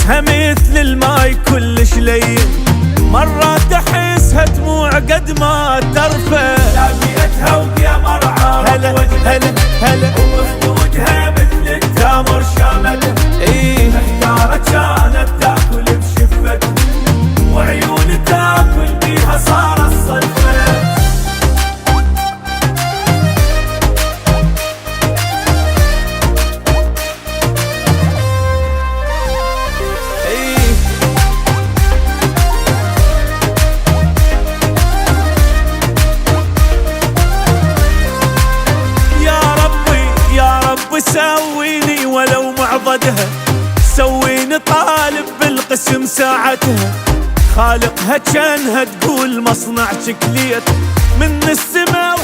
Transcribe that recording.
مثل الماي كلش لين، مرات احسها دموع قد ما ترفع. لافيتها ويا مرعى هلا هلا هلا، وخدودها مثل التمر شامته. ايه محتارة كانت تاكل بشفته، وعيون تاكل بيها صار الصدفة. سويني ولو معضدها، سويني طالب بالقسم ساعتها، خالقها كانها تقول مصنع شكليت من السما